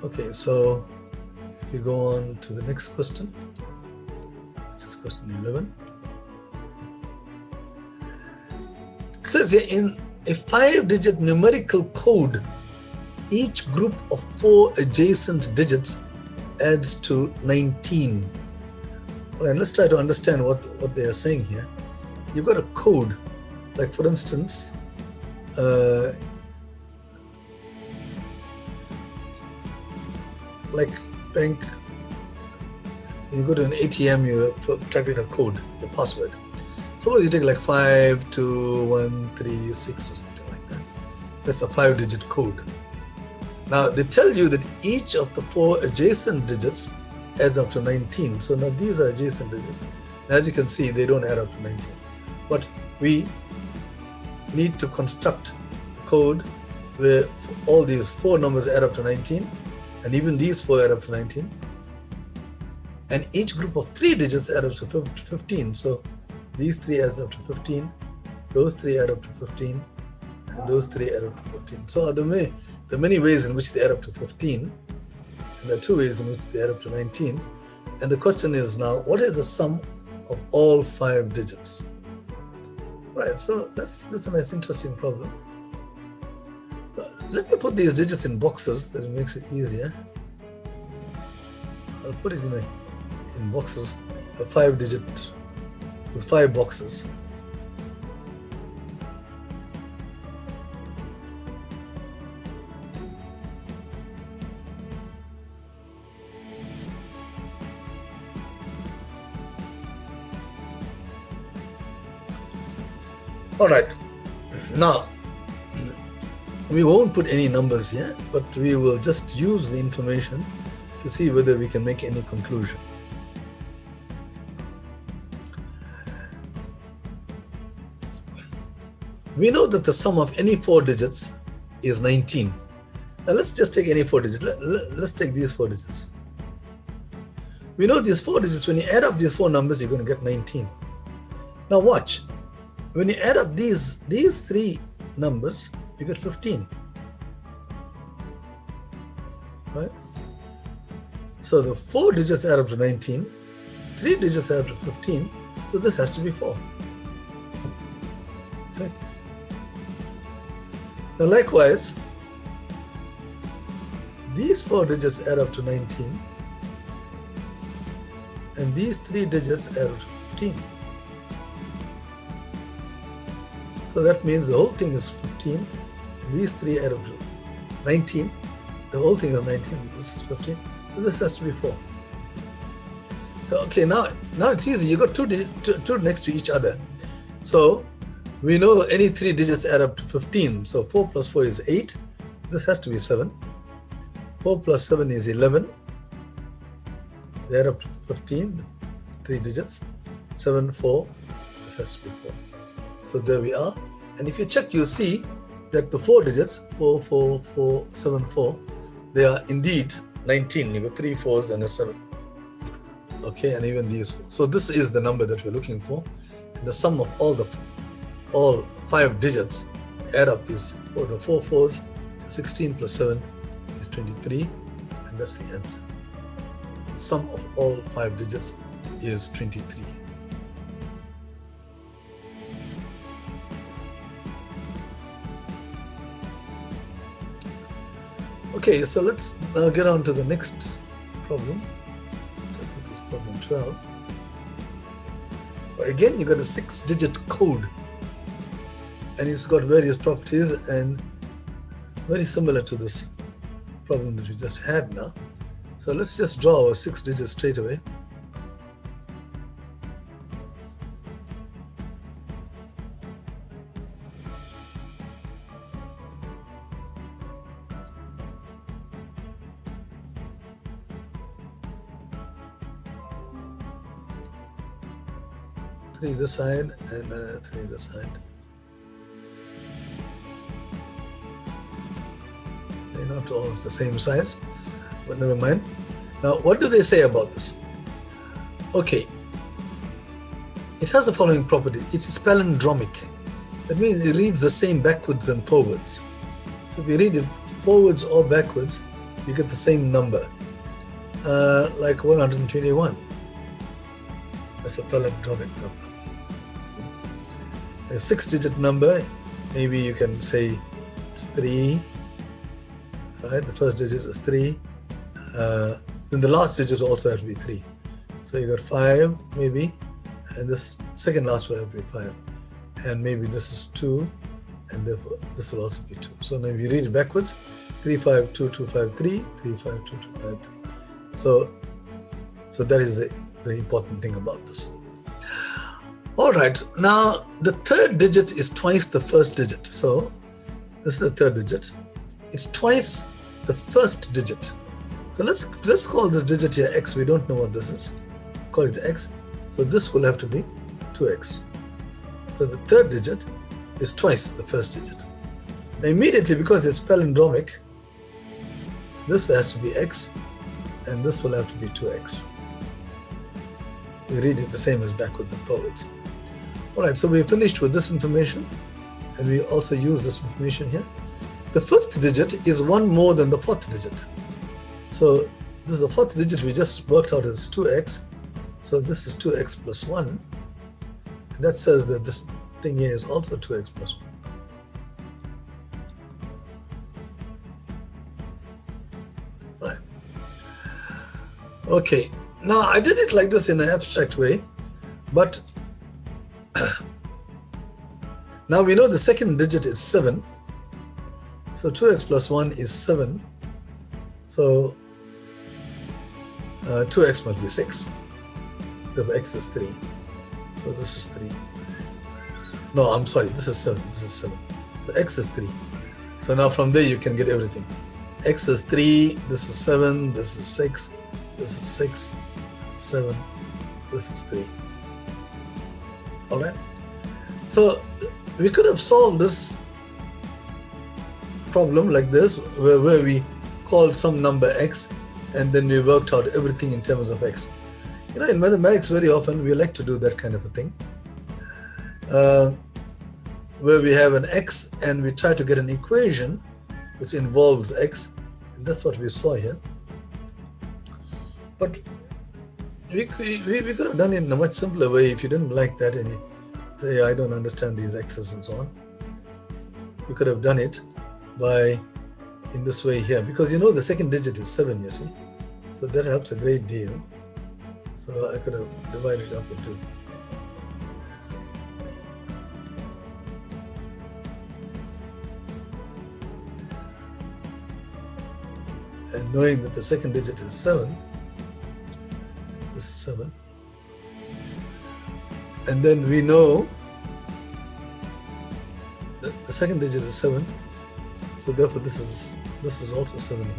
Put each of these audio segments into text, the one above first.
Okay, so if we go on to the next question, which is question 11. It says here, in a 5-digit numerical code, each group of 4 adjacent digits adds to 19. Well, and let's try to understand what they are saying here. You've got a code, like for instance, like bank, when you go to an ATM, you type in a code, your password. Suppose you take like 52136 or something like that. That's a 5-digit code. Now they tell you that each of the 4 adjacent digits adds up to 19. So now these are adjacent digits. As you can see, they don't add up to 19. But we need to construct a code where all these 4 numbers add up to 19, and even these 4 add up to 19. And each group of 3 digits add up to 15. So these 3 adds up to 15, those 3 add up to 15, and those 3 add up to 15. So there are many ways in which they add up to 15, and there are 2 ways in which they add up to 19. And the question is now, what is the sum of all 5 digits? Right, so that's a nice, interesting problem. Let me put these digits in boxes, that it makes it easier. I'll put it in boxes, a 5-digit with 5 boxes. All right, now we won't put any numbers here, but we will just use the information to see whether we can make any conclusion. We know that the sum of any 4 digits is 19. Now let's just take any 4 digits. Let's take these 4 digits. We know these 4 digits, when you add up these 4 numbers, you're going to get 19. Now watch. When you add up these 3 numbers, you get 15. Right? So the 4 digits add up to 19, 3 digits add up to 15, so this has to be 4. See? Now likewise, these 4 digits add up to 19, and these 3 digits add up to 15. So that means the whole thing is 15, and these 3 add up to 19. The whole thing is 19, this is 15. So this has to be 4. Okay, now it's easy. You got 2 next to each other. So we know any 3 digits add up to 15. So 4 plus 4 is 8. This has to be 7. 4 plus 7 is 11. They add up to 15, 3 digits. 7, 4, this has to be 4. So there we are. And if you check, you see that the 4 digits, 4, 4, 4, 7, 4, they are indeed 19. You got 3 4s and a 7. Okay, and even these 4. So this is the number that we're looking for. And the sum of all 5 digits add up is the 4 4s. So 16 plus 7 is 23. And that's the answer. The sum of all 5 digits is 23. Okay, so let's now get on to the next problem, which I think is problem 12. Again, you got a 6-digit code, and it's got various properties and very similar to this problem that we just had now. So let's just draw our 6 digits straight away. Three this side and 3 this side. They're not all the same size, but never mind. Now, what do they say about this? Okay, it has the following property. It is palindromic. That means it reads the same backwards and forwards. So if you read it forwards or backwards, you get the same number, like 121. That's a palindromic number. A 6-digit number, maybe you can say it's 3, right? The first digit is 3. Then the last digit also has to be 3. So you got 5 maybe, and this second last will have to be 5. And maybe this is 2, and therefore this will also be 2. So now if you read it backwards, 352253, 352253. So that is the important thing about this. All right, now the third digit is twice the first digit. So this is the third digit. It's twice the first digit. So let's call this digit here x. We don't know what this is. Call it x. So this will have to be 2x. Because the third digit is twice the first digit. Now immediately, because it's palindromic, this has to be x, and this will have to be 2x. You read it the same as backwards and forwards. All right, so we finished with this information, and we also use this information here. The fifth digit is one more than the fourth digit. So this is the fourth digit we just worked out as 2x. So this is 2x plus 1. And that says that this thing here is also 2x plus 1. Right. Okay, now I did it like this in an abstract way, but now we know the second digit is 7. So 2x plus 1 is 7. So 2x must be 6. Therefore x is 3. So this is 3. No, I'm sorry, this is 7. This is 7. So x is 3. So now from there you can get everything. X is 3, this is 7, this is 6, this is 6, 7, this is 3. Alright? So we could have solved this problem like this, where we called some number x and then we worked out everything in terms of x. You know, in mathematics very often we like to do that kind of a thing, where we have an x and we try to get an equation which involves x, and that's what we saw here. But we could have done it in a much simpler way. If you didn't like that and you say, I don't understand these x's and so on, you could have done it by in this way here, because you know the second digit is 7, you see, so that helps a great deal. So I could have divided it up into and knowing that the second digit is 7, this is 7, and then we know that the second digit is 7, so therefore this is also 7 here.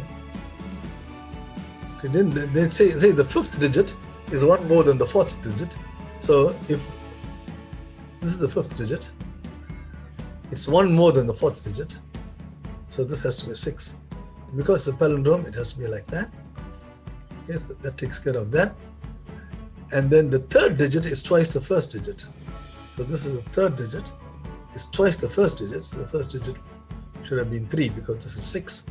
Okay, then they say the fifth digit is one more than the fourth digit. So if this is the fifth digit, it's one more than the fourth digit. So this has to be 6. Because it's a palindrome, it has to be like that. Okay, so that takes care of that. And then the third digit is twice the first digit. So this is the third digit. It's twice the first digit. So the first digit should have been 3 because this is 6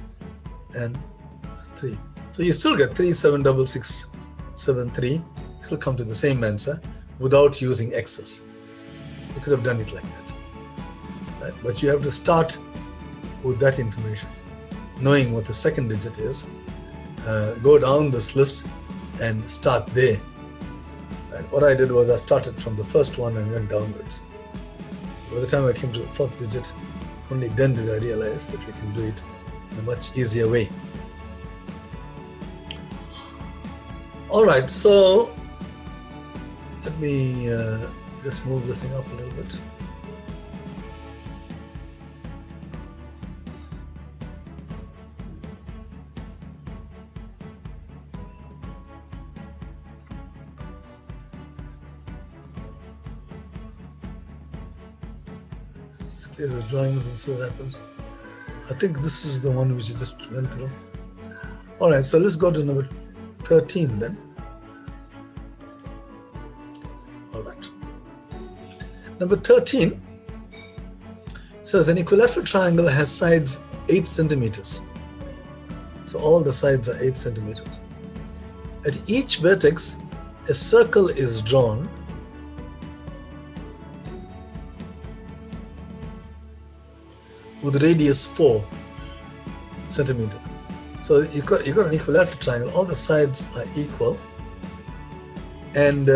and this is 3. So you still get 3, 7, 6, 6, 7, 3. You still come to the same answer without using x's. You could have done it like that. Right? But you have to start with that information. Knowing what the second digit is, go down this list and start there. And what I did was I started from the first one and went downwards. By the time I came to the fourth digit, only then did I realize that we can do it in a much easier way. All right, so let me just move this thing up a little bit. Clear the drawings and see what happens. I think this is the one which you just went through. All right, so let's go to number 13 then. All right. Number 13 says an equilateral triangle has sides 8 centimeters. So all the sides are 8 centimeters. At each vertex, a circle is drawn with radius 4 centimeter. So you got an equilateral triangle. All the sides are equal, and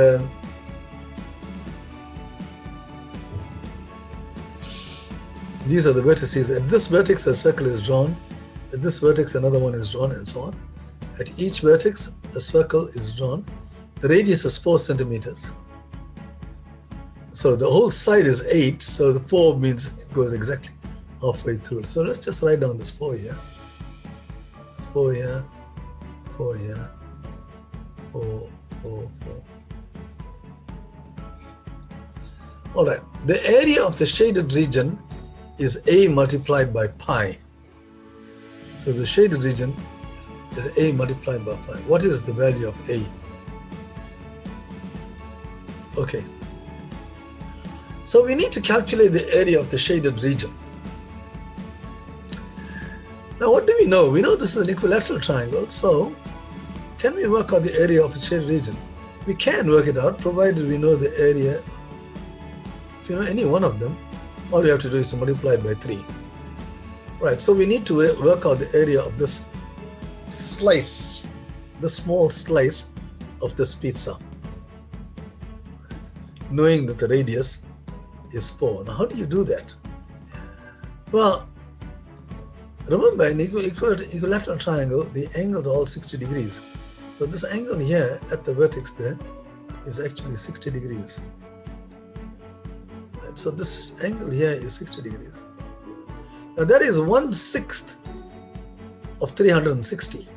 these are the vertices. At this vertex, a circle is drawn. At this vertex, another one is drawn, and so on. At each vertex, a circle is drawn. The radius is 4 centimeters. So the whole side is 8. So the 4 means it goes exactly halfway through. So let's just write down this 4 here. 4 here, 4 here, 4, 4, 4. All right. The area of the shaded region is A multiplied by pi. So the shaded region is A multiplied by pi. What is the value of A? Okay. So we need to calculate the area of the shaded region. Now what do we know? We know this is an equilateral triangle, so can we work out the area of the shaded region? We can work it out, provided we know the area. If you know any one of them, all we have to do is to multiply it by 3. Right, so we need to work out the area of this slice, the small slice of this pizza, knowing that the radius is 4. Now how do you do that? Well, remember, in equilateral triangle, the angles are all 60 degrees. So this angle here at the vertex there is actually 60 degrees. And so this angle here is 60 degrees. Now that is 1/6 of 360.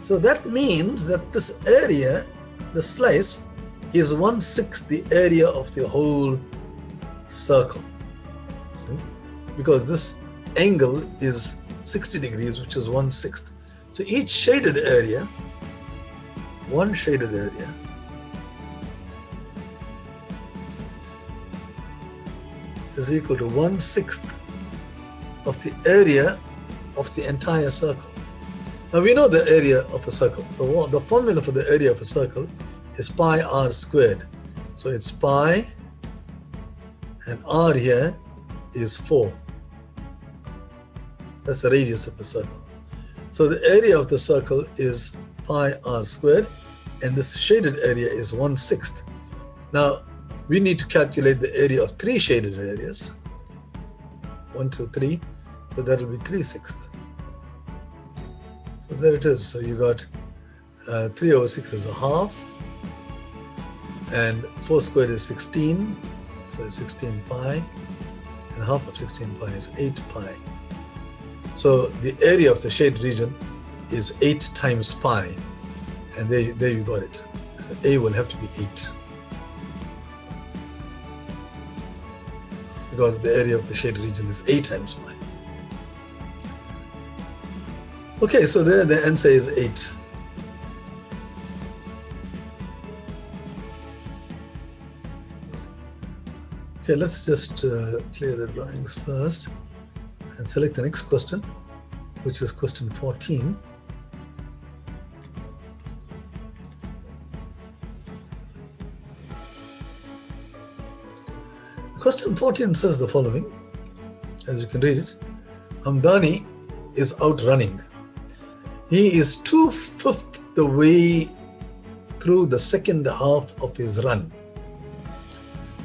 So that means that this area, the slice, is 1/6 the area of the whole circle. See? Because this angle is 60 degrees, which is 1/6. So each shaded area, one shaded area, is equal to 1/6 of the area of the entire circle. Now we know the area of a circle. The formula for the area of a circle is pi r squared. So it's pi, and r here is 4. That's the radius of the circle. So the area of the circle is pi r squared, and this shaded area is 1/6. Now we need to calculate the area of 3 shaded areas. 1, 2, 3. So that will be 3/6. So there it is. So you got 3/6 is a half, and 4 squared is 16. So it's 16 pi, and half of 16 pi is 8 pi. So the area of the shaded region is 8 times pi, and there you got it. So A will have to be 8, because the area of the shaded region is 8 times pi. Okay, so there the answer is 8. Okay, let's just clear the drawings first and select the next question, which is question 14. Question 14 says the following, as you can read it. Hamdani is out running. He is 2/5 the way through the second half of his run.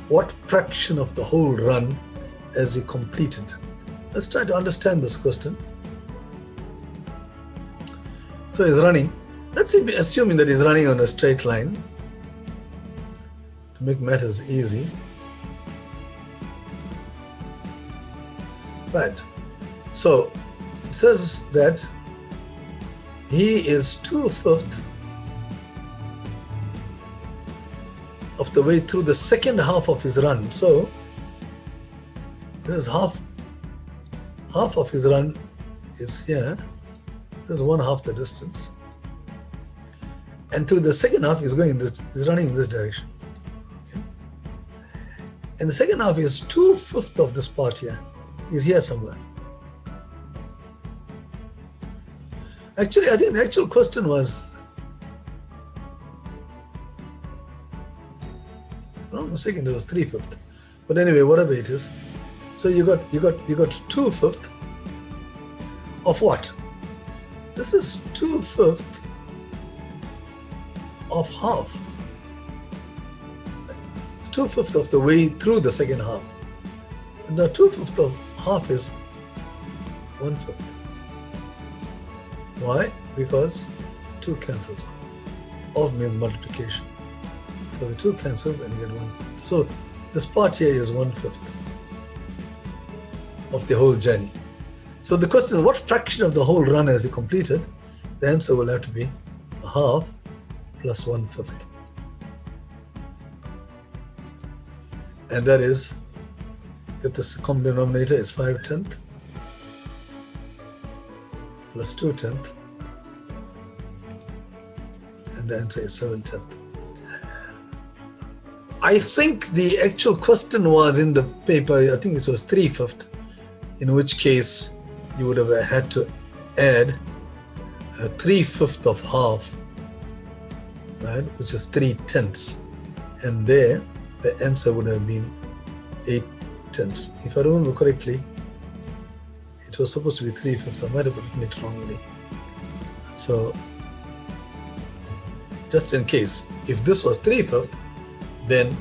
What fraction of the whole run has he completed? Let's try to understand this question. So he's running. Let's say, assuming that he's running on a straight line, to make matters easy. Right. So it says that he is 2/5 of the way through the second half of his run. So there's half of his run is here. There's 1/2 the distance. And through the second half he's running in this direction. Okay. And the second half is 2/5 of this part here. He's here somewhere. Actually, I think the actual question was, if I'm not mistaken, it was 3/5. But anyway, whatever it is. So you got 2/5 of what? This is 2/5 of half. 2/5 of the way through the second half. And now 2/5 of half is 1/5. Why? Because 2 cancels. Of means multiplication. So the 2 cancels and you get 1/5. So this part here is 1/5 of the whole journey. So the question is, what fraction of the whole run has he completed? The answer will have to be a half plus 1/5. And that is, if the common denominator is 5/10 plus 2/10, and the answer is 7/10. I think the actual question was in the paper, I think it was 3/5, in which case you would have had to add 3/5 of half, right, which is 3/10, and there the answer would have been 8/10. If I remember correctly, it was supposed to be 3/5. I might have written it wrongly. So just in case, if this was 3/5, then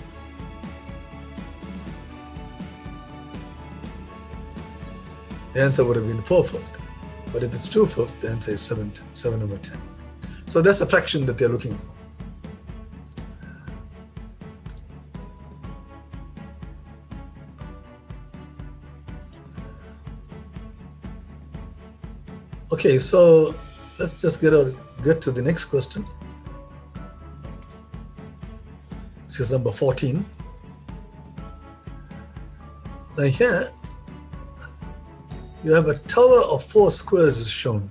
the answer would have been 4/5. But if it's 2/5, the answer is 7/10. So that's the fraction that they're looking for. Okay, so let's just get to the next question, which is number 14. Now here, you have a tower of 4 squares is shown.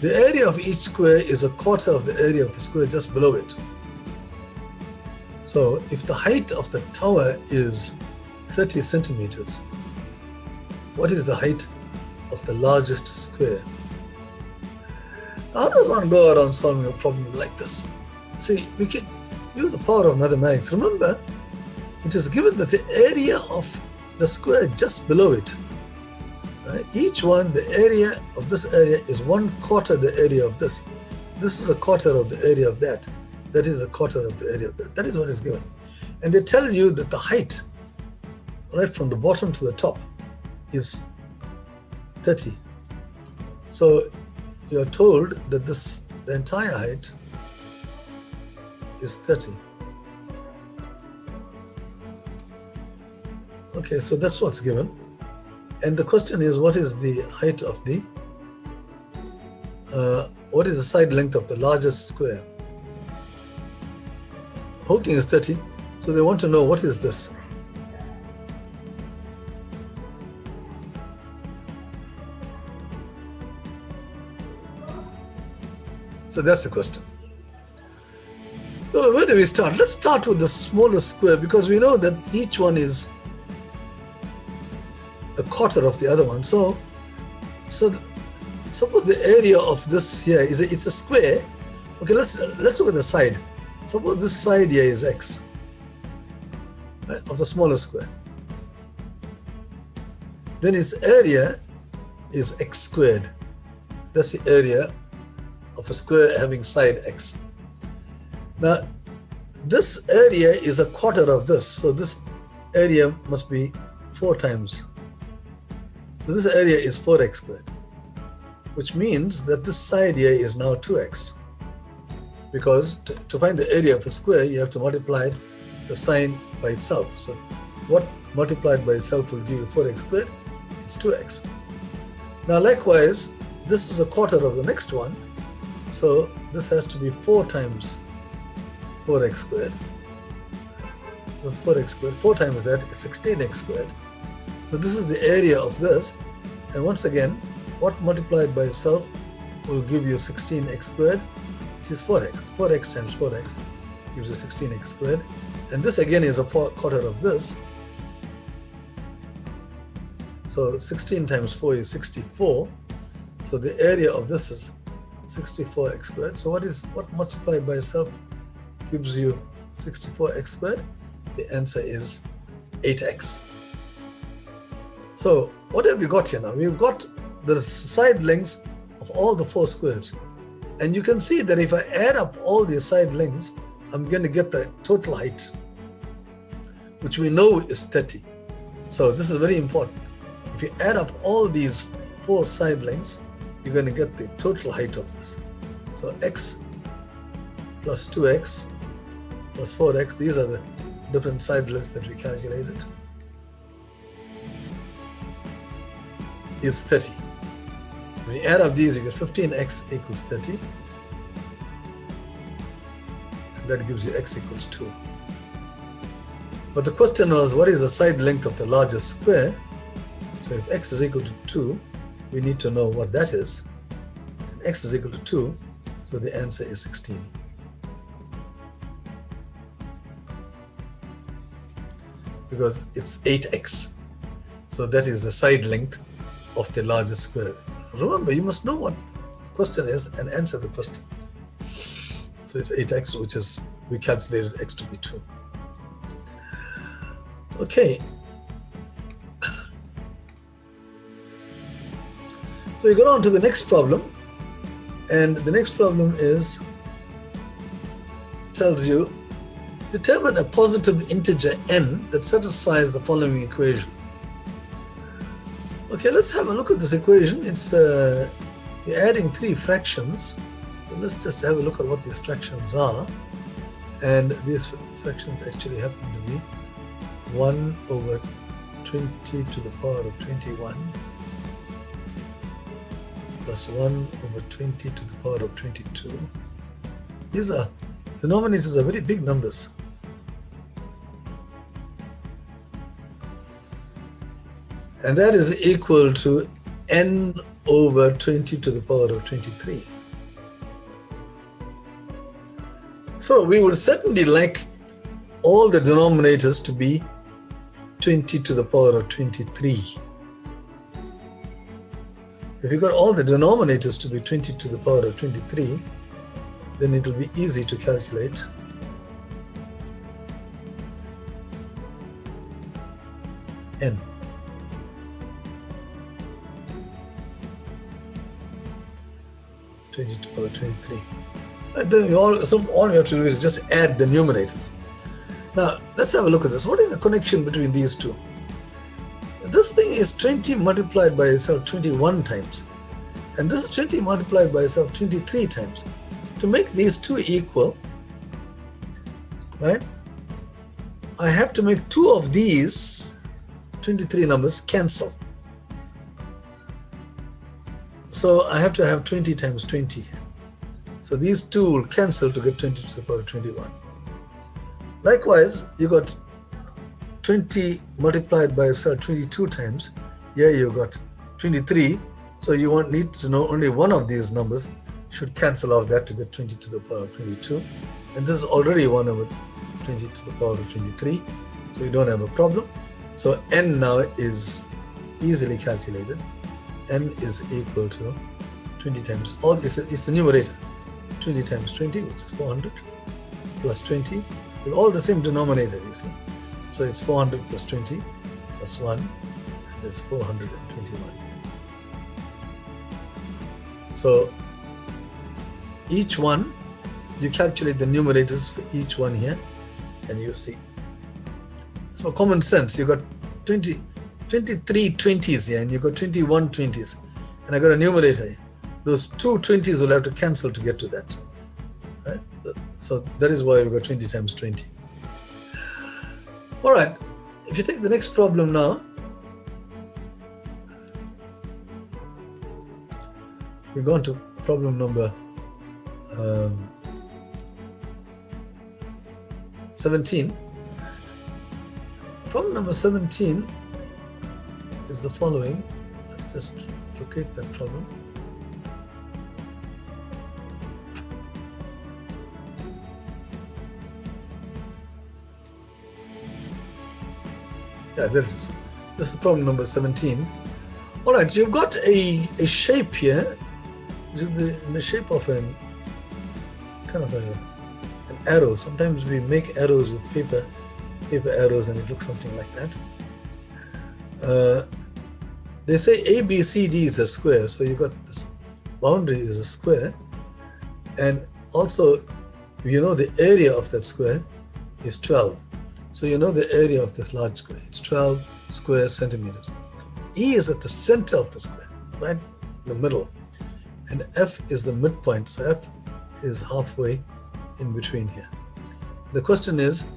The area of each square is a quarter of the area of the square just below it. So if the height of the tower is 30 centimeters, what is the height of the largest square? How does one go around solving a problem like this? See, we can use the power of mathematics. Remember, it is given that the area of the square just below it, right? Each one, the area of this area is 1/4 the area of this. This is a quarter of the area of that. That is a quarter of the area of that. That is what is given. And they tell you that the height, right from the bottom to the top, is 30. So you're told that the entire height is 30. Okay, so that's what's given. And the question is, what is the height of the, what is the side length of the largest square? The whole thing is 30. So they want to know, what is this? So that's the question. So where do we start? Let's start with the smallest square, because we know that each one is a quarter of the other one. So suppose the area of this here is it's a square. Okay, let's look at the side. Suppose this side here is x, right, of the smallest square. Then its area is x squared. That's the area of a square having side x. Now, this area is a quarter of this, so this area must be 4 times. So this area is 4x squared, which means that this side here is now 2x. Because to find the area of a square, you have to multiply the sign by itself. So what multiplied by itself will give you 4x squared? It's 2x. Now likewise, this is a quarter of the next one. So this has to be 4 times 4x squared. This is 4x squared. 4 times that is 16x squared. So this is the area of this. And once again, what multiplied by itself will give you 16x squared, which is 4x. 4x times 4x gives you 16x squared. And this again is a quarter of this. So 16 times 4 is 64. So the area of this is 64x squared. So what multiplied by itself gives you 64x squared? The answer is 8x. So what have we got here now? We've got the side lengths of all the 4 squares. And you can see that if I add up all these side lengths, I'm going to get the total height, which we know is 30. So this is very important. If you add up all these 4 side lengths, you're going to get the total height of this. So x plus 2x plus 4x, these are the different side lengths that we calculated, is 30. When you add up these, you get 15x equals 30. And that gives you x equals 2. But the question was, what is the side length of the largest square? So if x is equal to 2, we need to know what that is. And x is equal to 2, so the answer is 16. Because it's 8x. So that is the side length of the largest square. Remember, you must know what the question is and answer the question. So it's 8x, which is, we calculated x to be 2. Okay. So we go on to the next problem. And the next problem tells you, determine a positive integer n that satisfies the following equation. Okay, let's have a look at this equation. It's we're adding 3 fractions. So let's just have a look at what these fractions are. And these fractions actually happen to be 1 over 20 to the power of 21 plus 1 over 20 to the power of 22. These are, denominators are very big numbers. And that is equal to n over 20 to the power of 23. So we would certainly like all the denominators to be 20 to the power of 23. If you got all the denominators to be 20 to the power of 23, then it will be easy to calculate n. To the power 23. And then all we have to do is just add the numerators. Now, let's have a look at this. What is the connection between these two? This thing is 20 multiplied by itself 21 times. And this is 20 multiplied by itself 23 times. To make these two equal, right, I have to make 2 of these 23 numbers cancel. So I have to have 20 times 20 here. So these 2 will cancel to get 20 to the power of 21. Likewise, you got 20 multiplied by itself 22 times. Here you got 23. So you need to know only one of these numbers should cancel off that to get 20 to the power of 22. And this is already 1 over 20 to the power of 23. So you don't have a problem. So n now is easily calculated. N is equal to 20 times, it's the numerator, 20 times 20, which is 400, plus 20, with all the same denominator, you see. So it's 400 plus 20 plus 1, and there's 421. So each one, you calculate the numerators for each one here, and you see. So common sense, you got 23 20s here, and you got 21 20s, and I got a numerator here. Those 2 20s will have to cancel to get to that. Right? So that is why we got 20 times 20. All right, if you take the next problem now, we're going to problem number 17. Problem number 17 is the following. Let's just locate that problem. Yeah, there it is. This is problem number 17. All right, you've got a shape here, which is in the shape of an arrow. Sometimes we make arrows with paper arrows, and it looks something like that. They say ABCD is a square, so you've got this boundary is a square, and also you know the area of that square is 12. So you know the area of this large square, it's 12 square centimeters. E is at the center of the square, right in the middle, and F is the midpoint, so F is halfway in between here. The question is,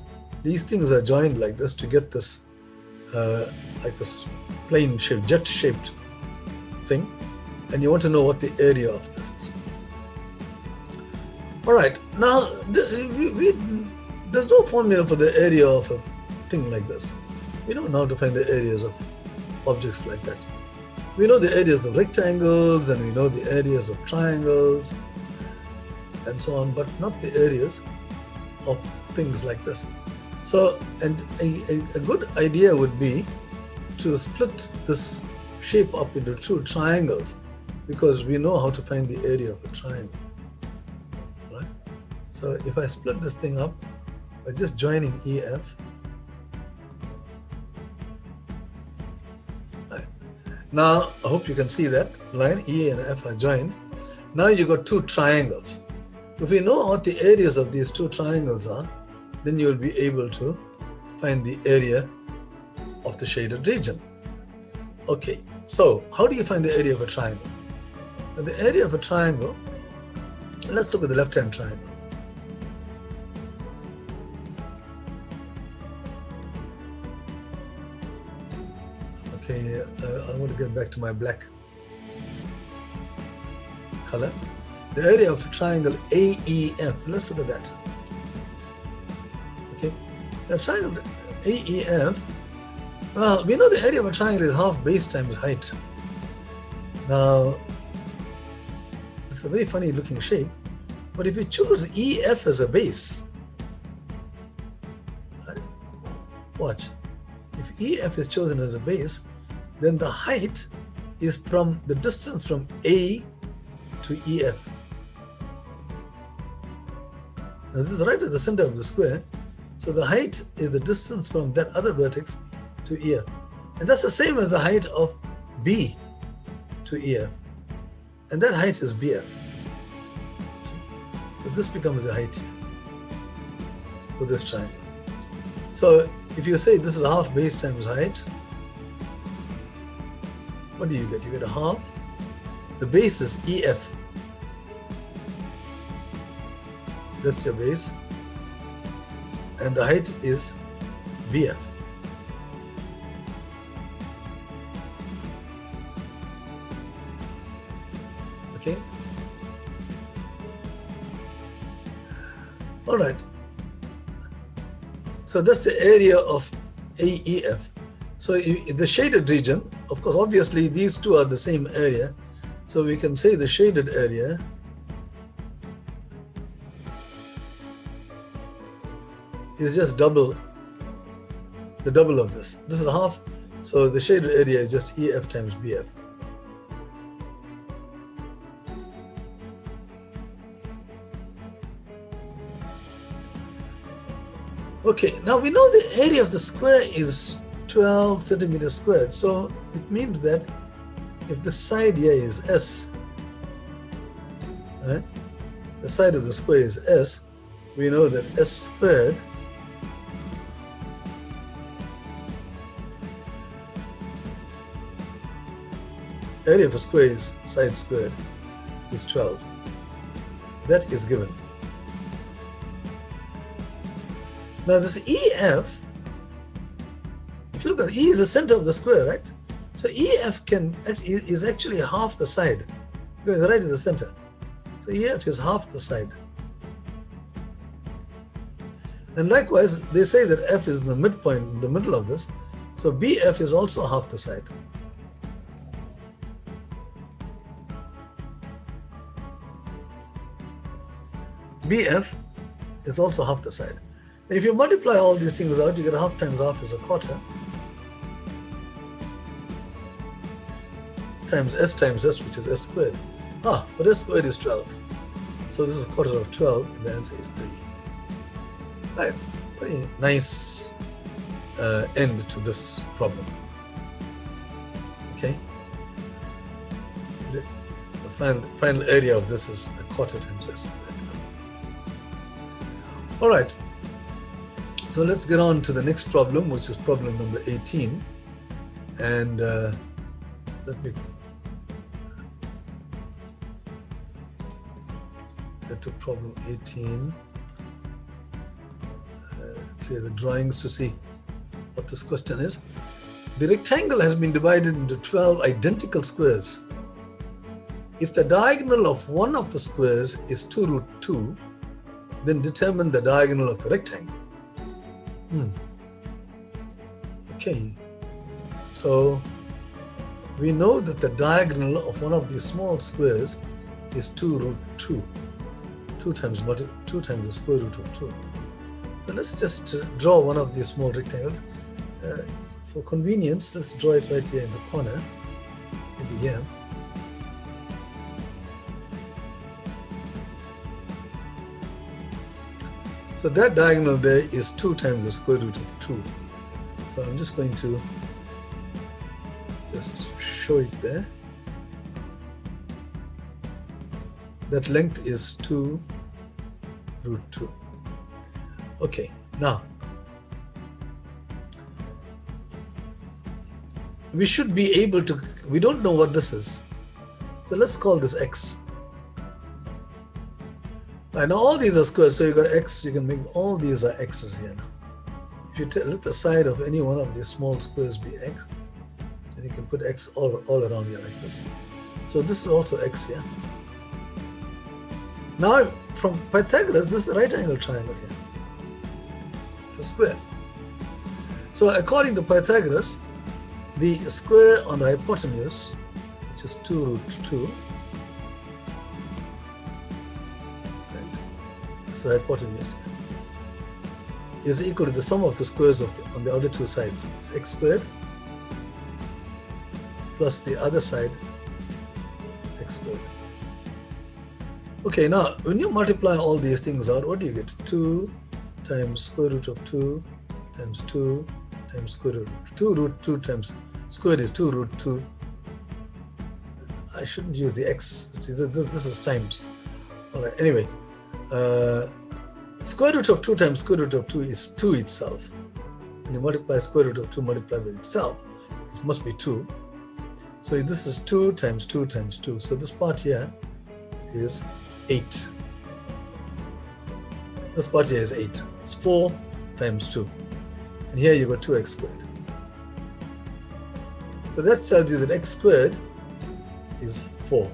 these things are joined like this to get this like this plane shaped, jet shaped thing, and you want to know what the area of this is. All right, now there's no formula for the area of a thing like this. We don't know how to find the areas of objects like that. We know the areas of rectangles, and we know the areas of triangles and so on, but not the areas of things like this. So, and a good idea would be to split this shape up into two triangles, because we know how to find the area of a triangle. Right? So if I split this thing up by just joining EF, right. Now I hope you can see that line E and F are joined. Now you got two triangles. If we know what the areas of these two triangles are, then you will be able to find the area of the shaded region. Okay, so how do you find the area of a triangle? Now, the area of a triangle, let's look at the left-hand triangle. Okay, I want to get back to my black color. The area of a triangle AEF, let's look at that. Okay, the triangle AEF, well, we know the area of a triangle is half base times height. Now, it's a very funny looking shape, but if you choose EF as a base, right, watch, if EF is chosen as a base, then the height is from the distance from A to EF. Now this is right at the center of the square, so the height is the distance from that other vertex to EF. And that's the same as the height of B to EF. And that height is BF. See? So this becomes the height here for this triangle. So if you say this is half base times height, what do you get? You get a half. The base is EF. That's your base. And the height is BF. Okay. All right. So that's the area of AEF. So the shaded region, of course, obviously these two are the same area. So we can say the shaded area is just the double of this. This is half, so the shaded area is just EF times BF. Okay, now we know the area of the square is 12 centimeters squared, so it means that if the side here is S, right, the side of the square is S, we know that S squared area of a square is side squared is 12. That is given. Now this EF, if you look at E is the center of the square, right? So EF is actually half the side because it's right in the center. So EF is half the side. And likewise, they say that F is the midpoint, in the middle of this. So BF is also half the side. BF is also half the side. And if you multiply all these things out, you get half times half is a quarter. times s, which is s squared. But s squared is 12. So this is a quarter of 12, and the answer is 3. Right, pretty nice end to this problem. Okay. The final area of this is a quarter times s squared. All right. So let's get on to the next problem, which is problem number 18. And let me get to problem 18. Clear the drawings to see what this question is. The rectangle has been divided into 12 identical squares. If the diagonal of one of the squares is 2 root 2, then determine the diagonal of the rectangle. Okay, so we know that the diagonal of one of these small squares is 2 root 2. 2 times the square root of 2. So let's just draw one of these small rectangles. For convenience, let's draw it right here in the corner, maybe here. So that diagonal there is 2 times the square root of 2. So I'm just going to just show it there. That length is 2 root 2. Okay, now we should be able to, we don't know what this is. So let's call this x. Right, now all these are squares, so you got x, you can make all these are x's here now. If you let the side of any one of these small squares be x, then you can put x all around here like this. So this is also x here. Now from Pythagoras, this is a right angle triangle here. It's a square. So according to Pythagoras, the square on the hypotenuse, which is 2 root 2, the hypotenuse here, is equal to the sum of the squares on the other two sides. It's x squared plus the other side x squared. Okay, now when you multiply all these things out, what do you get? 2 times square root of 2 times 2 times square root of 2 root 2 times squared is 2 root 2. I shouldn't use the x. See, this is times. All right, anyway. Square root of 2 times square root of 2 is 2 itself. When you multiply square root of 2 multiplied by itself, it must be 2. So this is 2 times 2 times 2. So this part here is 8. This part here is 8. It's 4 times 2. And here you got 2x squared. So that tells you that x squared is 4.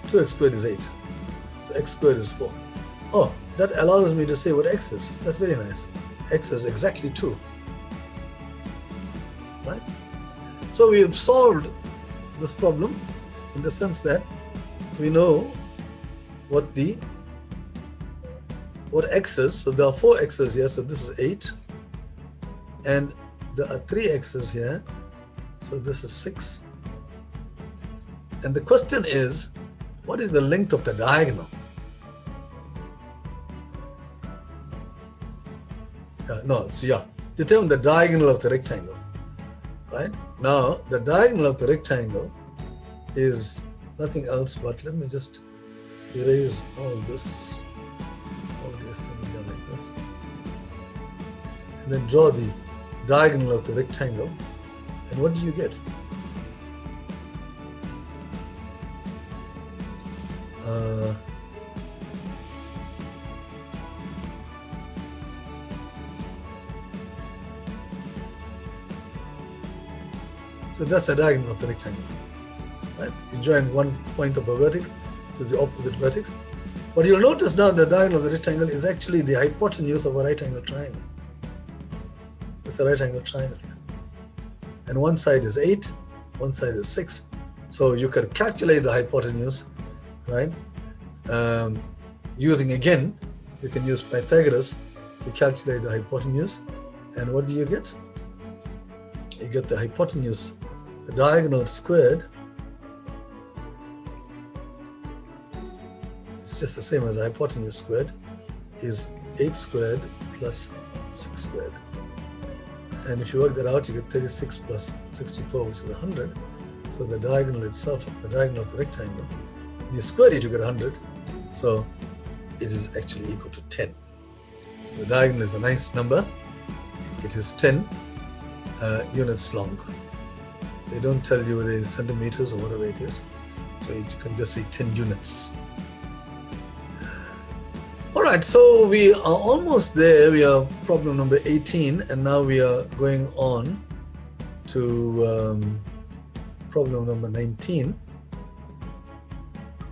2x squared is 8. So x squared is 4. Oh, that allows me to say what x is. That's very nice. X is exactly 2. Right? So we have solved this problem in the sense that we know what x is. So there are 4 x's here. So this is 8. And there are 3 x's here. So this is 6. And the question is, what is the length of the diagonal? Determine the diagonal of the rectangle. Right? Now, the diagonal of the rectangle is nothing else but, let me just erase all these things here like this. And then draw the diagonal of the rectangle. And what do you get? So that's the diagonal of the rectangle. Right? You join one point of a vertex to the opposite vertex. But you'll notice now the diagonal of the rectangle is actually the hypotenuse of a right angle triangle. It's a right angle triangle here. And one side is 8, one side is 6. So you can calculate the hypotenuse, right? You can use Pythagoras to calculate the hypotenuse. And what do you get? you get the hypotenuse, the diagonal squared. It's just the same as the hypotenuse squared is 8 squared plus 6 squared. And if you work that out, you get 36 plus 64, which is 100. So the diagonal itself, the diagonal of the rectangle, when you square it, you get 100. So it is actually equal to 10. So the diagonal is a nice number. It is 10 units long. They don't tell you whether it's centimeters or whatever it is. So you can just say 10 units. All right, so we are almost there. We are problem number 18, and now we are going on to problem number 19.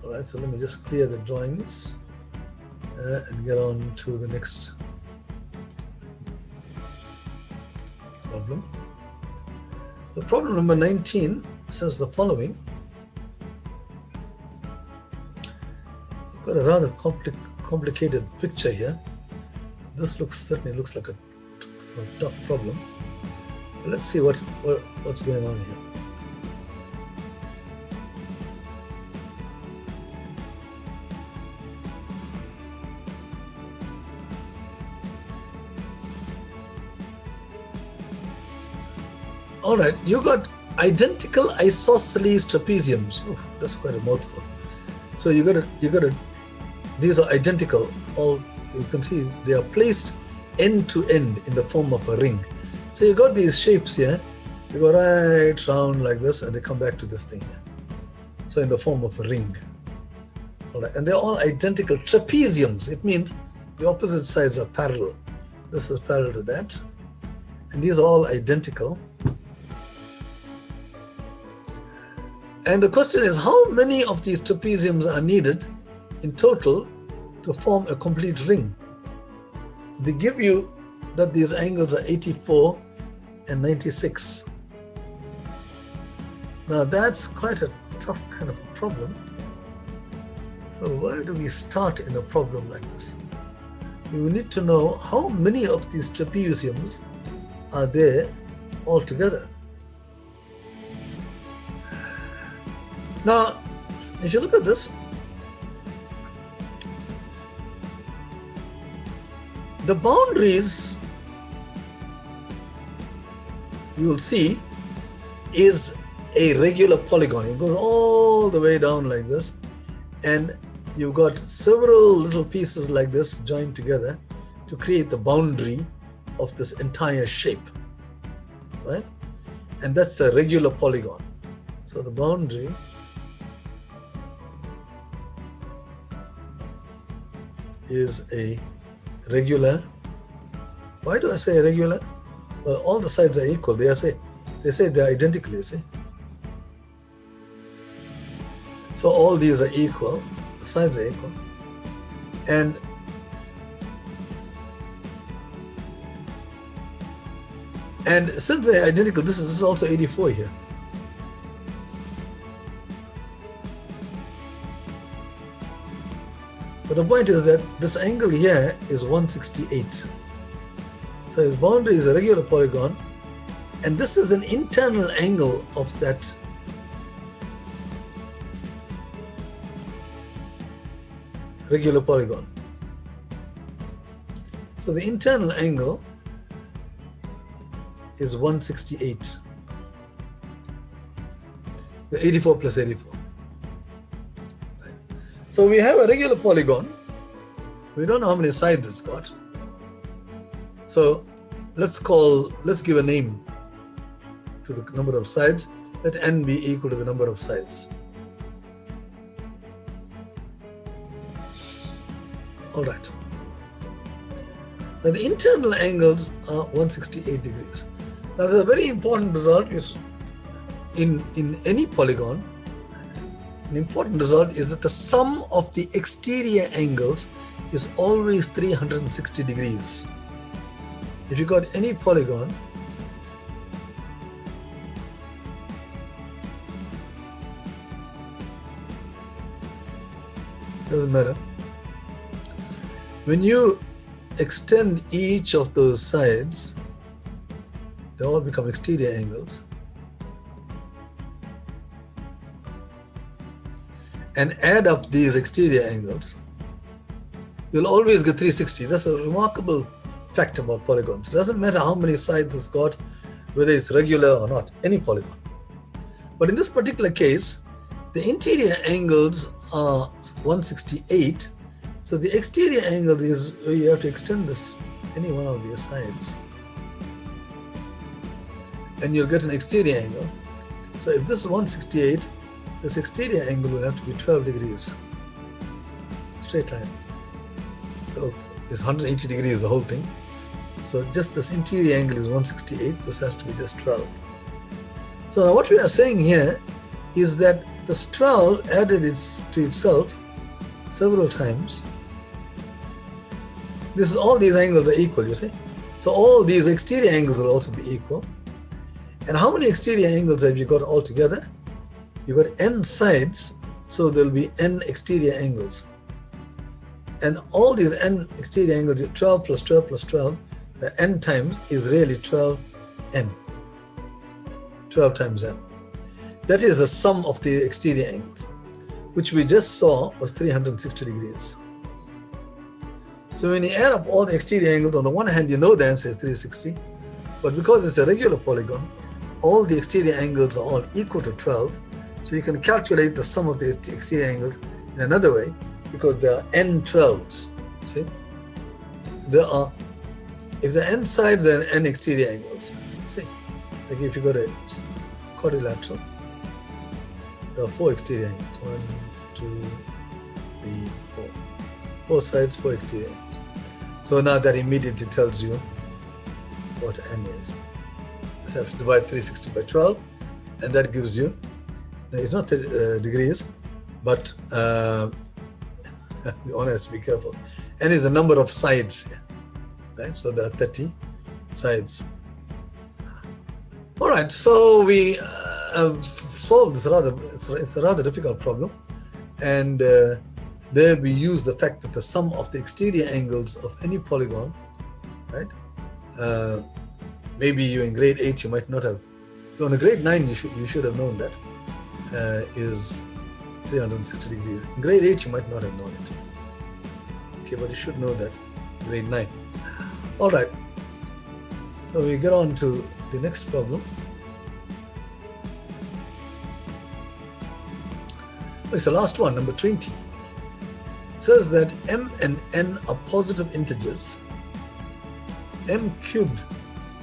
All right, so let me just clear the drawings and get on to the next problem. The problem number 19 says the following. You've got a rather complicated picture here. This certainly looks like a sort of tough problem. Let's see what's going on here. All right, you got identical isosceles trapeziums. Oh, that's quite a mouthful. So you got to. These are identical. All you can see they are placed end to end in the form of a ring. So you got these shapes here. They go right round like this, and they come back to this thing here. So in the form of a ring. All right, and they're all identical trapeziums. It means the opposite sides are parallel. This is parallel to that, and these are all identical. And the question is, how many of these trapeziums are needed in total to form a complete ring? They give you that these angles are 84 and 96. Now that's quite a tough kind of a problem. So where do we start in a problem like this? We need to know how many of these trapeziums are there altogether. Now, if you look at this, the boundaries you will see is a regular polygon. It goes all the way down like this, and you've got several little pieces like this joined together to create the boundary of this entire shape, right? And that's a regular polygon. So the boundary is a regular. Why do I say regular? Well, all the sides are equal. They say they're identical, you see. So all these are equal, the sides are equal. And since they're identical, this is also 84 here. But the point is that this angle here is 168. So his boundary is a regular polygon, and this is an internal angle of that regular polygon. So the internal angle is 168. The 84 plus 84. Right. So we have a regular polygon. We don't know how many sides it's got. So let's give a name to the number of sides. Let n be equal to the number of sides. All right. Now the internal angles are 168 degrees. Now there's a very important result is in any polygon. An important result is that the sum of the exterior angles is always 360 degrees. If you got any polygon, doesn't matter. When you extend each of those sides, They all become exterior angles. And add up these exterior angles, you'll always get 360. That's a remarkable fact about polygons. It doesn't matter how many sides it's got, whether it's regular or not, any polygon. But in this particular case, the interior angles are 168. So the exterior angle is where you have to extend this, any one of these sides, and you'll get an exterior angle. So if this is 168, this exterior angle will have to be 12 degrees. Straight line. It's 180 degrees, the whole thing. So just this interior angle is 168. This has to be just 12. So now what we are saying here is that this 12 added to itself several times. All these angles are equal, you see. So all these exterior angles will also be equal. And how many exterior angles have you got altogether? You got n sides, so there will be n exterior angles. And all these n exterior angles, 12 plus 12 plus 12, the n times is really 12n. 12 times n. That is the sum of the exterior angles, which we just saw was 360 degrees. So when you add up all the exterior angles, on the one hand, you know the answer is 360, but because it's a regular polygon, all the exterior angles are all equal to 12, so you can calculate the sum of the exterior angles in another way, because there are n 12s, you see? If there are n sides, there are n exterior angles, you see? Like if you got a quadrilateral, there are 4 exterior angles, 1, 2, 3, 4. 4 sides, 4 exterior angles. So now that immediately tells you what n is. You have to divide 360 by 12, and that gives you, it's not degrees, but you only have to be careful. N is the number of sides here, right? So there are 30 sides. All right, so we have solved this it's a rather difficult problem, and there we use the fact that the sum of the exterior angles of any polygon, right? Maybe you in grade 8 you might not have. On a grade 9 you should have known that is 360 degrees. In grade 8 you might not have known it. Okay, but you should know that in grade 9. All right. So we get on to the next problem. It's the last one, number 20. It says that m and n are positive integers. M cubed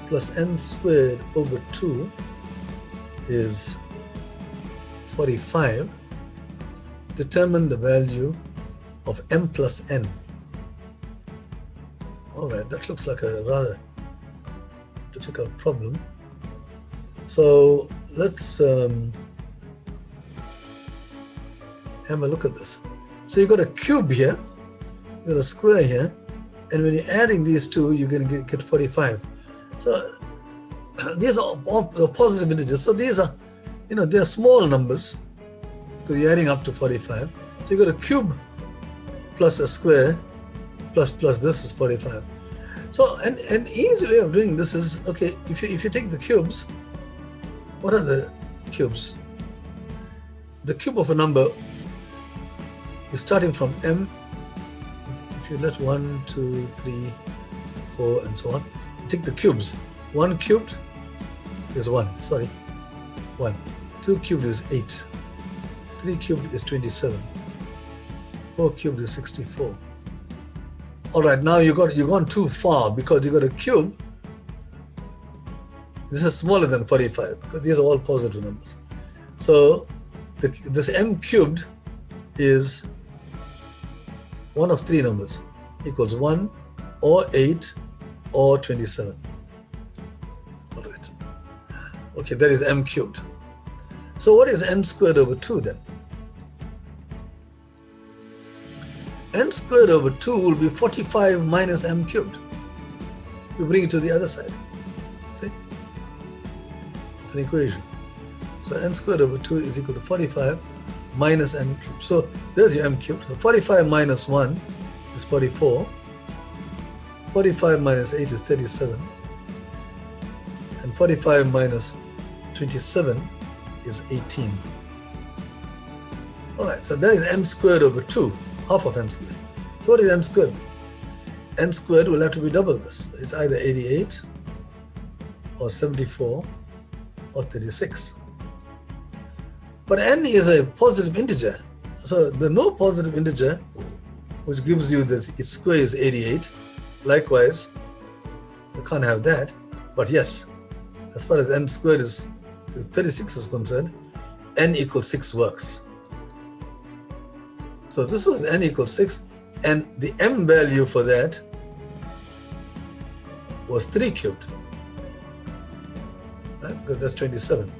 plus n squared over 2 is 45. Determine the value of m plus n. All right, that looks like a rather difficult problem. So let's have a look at this. So you've got a cube here, you've got a square here, and when you're adding these two, you're going to get 45. So these are all positive integers. So these are, they're small numbers because you're adding up to 45. So you've got a cube plus a square plus this is 45. So an easy way of doing this is, okay, if you take the cubes, what are the cubes? The cube of a number is starting from m. If you let 1, 2, 3, 4, and so on, you take the cubes. 1 cubed is 1. 2 cubed is 8. 3 cubed is 27. 4 cubed is 64. All right, now you've gone too far because you got a cube. This is smaller than 45 because these are all positive numbers. So this m cubed is one of 3 numbers, equals 1 or 8 or 27. All right. Okay, that is m cubed. So what is n squared over 2 then? N squared over 2 will be 45 minus m cubed. You bring it to the other side. See? Of an equation. So n squared over 2 is equal to 45 minus m cubed. So there's your m cubed. So 45 minus 1 is 44. 45 minus 8 is 37. And 45 minus 27 is 18. All right, so that is m squared over 2, half of m squared. So what is m squared? M squared will have to be double this. It's either 88 or 74 or 36. But n is a positive integer. So the no positive integer, which gives you this, its square is 88. Likewise, you can't have that. But yes, as far as m squared is 36 is concerned, n equals 6 works. So this was n equals 6, and the m value for that was 3 cubed, right? Because that's 27.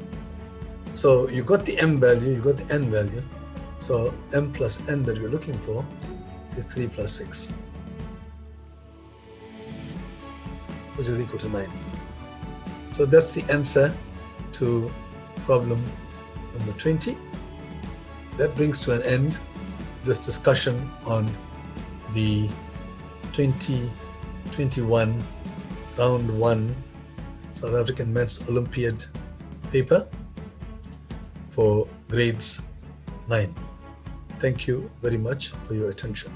So you got the m value, you got the n value. So m plus n that we're looking for is 3 plus 6, which is equal to 9. So that's the answer to problem number 20. That brings to an end this discussion on the 2021 round 1 South African Men's Olympiad paper for grades 9. Thank you very much for your attention.